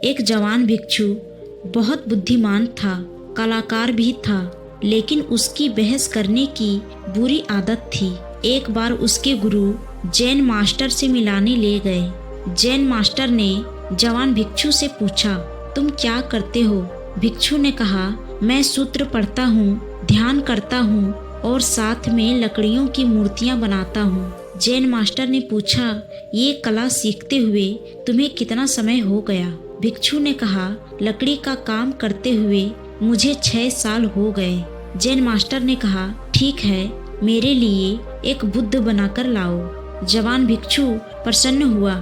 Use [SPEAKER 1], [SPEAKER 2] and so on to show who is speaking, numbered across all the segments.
[SPEAKER 1] एक जवान भिक्षु बहुत बुद्धिमान था, कलाकार भी था, लेकिन उसकी बहस करने की बुरी आदत थी। एक बार उसके गुरु जैन मास्टर से मिलाने ले गए। जैन मास्टर ने जवान भिक्षु से पूछा, तुम क्या करते हो? भिक्षु ने कहा, मैं सूत्र पढ़ता हूँ, ध्यान करता हूँ और साथ में लकड़ियों की मूर्तियाँ बनाता हूँ। जैन मास्टर ने पूछा, ये कला सीखते हुए तुम्हें कितना समय हो गया? भिक्षु ने कहा, लकड़ी का काम करते हुए मुझे 6 साल हो गए। जैन मास्टर ने कहा, ठीक है, मेरे लिए एक बुद्ध बनाकर लाओ। जवान भिक्षु प्रसन्न हुआ।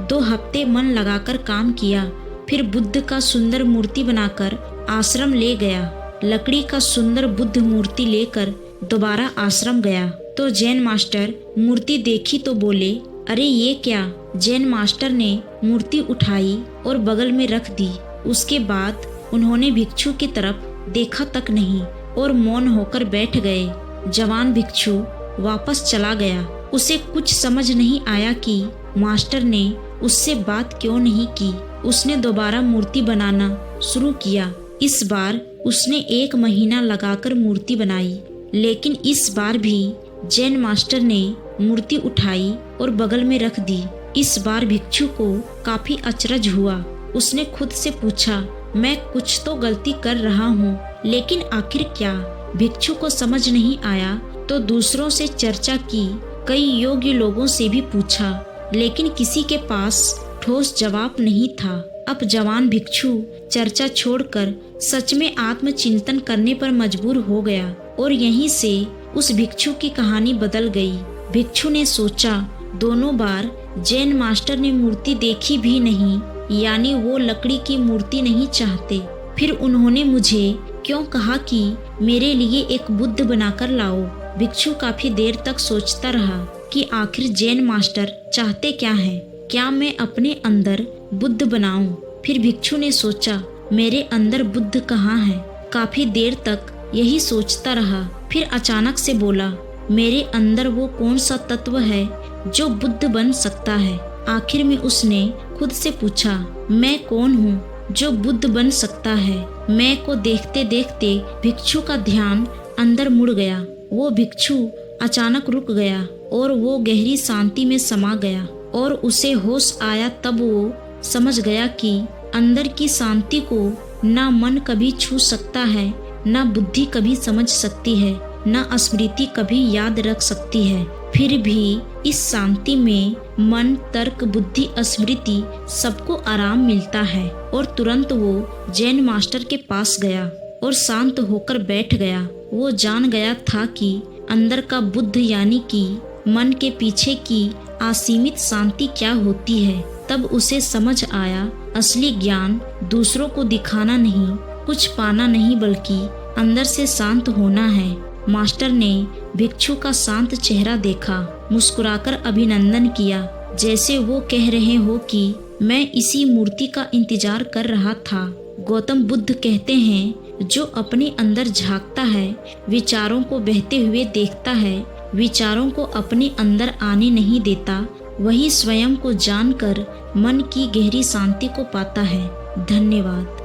[SPEAKER 1] 2 हफ्ते मन लगाकर काम किया, फिर बुद्ध का सुंदर मूर्ति बनाकर आश्रम ले गया। लकड़ी का सुंदर बुद्ध मूर्ति लेकर दोबारा आश्रम गया तो जैन मास्टर मूर्ति देखी तो बोले, अरे ये क्या? जैन मास्टर ने मूर्ति उठाई और बगल में रख दी। उसके बाद उन्होंने भिक्षु की तरफ देखा तक नहीं और मौन होकर बैठ गए। जवान भिक्षु वापस चला गया। उसे कुछ समझ नहीं आया कि मास्टर ने उससे बात क्यों नहीं की। उसने दोबारा मूर्ति बनाना शुरू किया। इस बार उसने 1 महीना लगाकर मूर्ति बनाई, लेकिन इस बार भी जैन मास्टर ने मूर्ति उठाई और बगल में रख दी। इस बार भिक्षु को काफी अचरज हुआ। उसने खुद से पूछा, मैं कुछ तो गलती कर रहा हूँ, लेकिन आखिर क्या? भिक्षु को समझ नहीं आया तो दूसरों से चर्चा की, कई योग्य लोगों से भी पूछा, लेकिन किसी के पास ठोस जवाब नहीं था। अब जवान भिक्षु चर्चा छोड़कर सच में आत्मचिंतन करने पर मजबूर हो गया और यहीं से उस भिक्षु की कहानी बदल गई। भिक्षु ने सोचा, दोनों बार जैन मास्टर ने मूर्ति देखी भी नहीं, यानी वो लकड़ी की मूर्ति नहीं चाहते। फिर उन्होंने मुझे क्यों कहा कि मेरे लिए एक बुद्ध बनाकर लाओ? भिक्षु काफी देर तक सोचता रहा कि आखिर जैन मास्टर चाहते क्या हैं? क्या मैं अपने अंदर बुद्ध बनाऊं? फिर भिक्षु ने सोचा, मेरे अंदर बुद्ध कहाँ है? काफी देर तक यही सोचता रहा। फिर अचानक से बोला, मेरे अंदर वो कौन सा तत्व है जो बुद्ध बन सकता है? आखिर में उसने खुद से पूछा, मैं कौन हूँ जो बुद्ध बन सकता है? मैं को देखते देखते भिक्षु का ध्यान अंदर मुड़ गया। वो भिक्षु अचानक रुक गया और वो गहरी शांति में समा गया और उसे होश आया। तब वो समझ गया कि अंदर की शांति को ना मन कभी छू सकता है, ना बुद्धि कभी समझ सकती है, ना स्मृति कभी याद रख सकती है। फिर भी इस शांति में मन, तर्क, बुद्धि, स्मृति सबको आराम मिलता है। और तुरंत वो जैन मास्टर के पास गया और शांत होकर बैठ गया। वो जान गया था कि अंदर का बुद्ध यानी कि मन के पीछे की असीमित शांति क्या होती है। तब उसे समझ आया, असली ज्ञान दूसरों को दिखाना नहीं, कुछ पाना नहीं, बल्कि अंदर से शांत होना है। मास्टर ने भिक्षु का शांत चेहरा देखा, मुस्कुराकर अभिनंदन किया, जैसे वो कह रहे हो कि मैं इसी मूर्ति का इंतजार कर रहा था। गौतम बुद्ध कहते हैं, जो अपने अंदर झांकता है, विचारों को बहते हुए देखता है, विचारों को अपने अंदर आने नहीं देता, वही स्वयं को जानकर मन की गहरी शांति को पाता है। धन्यवाद।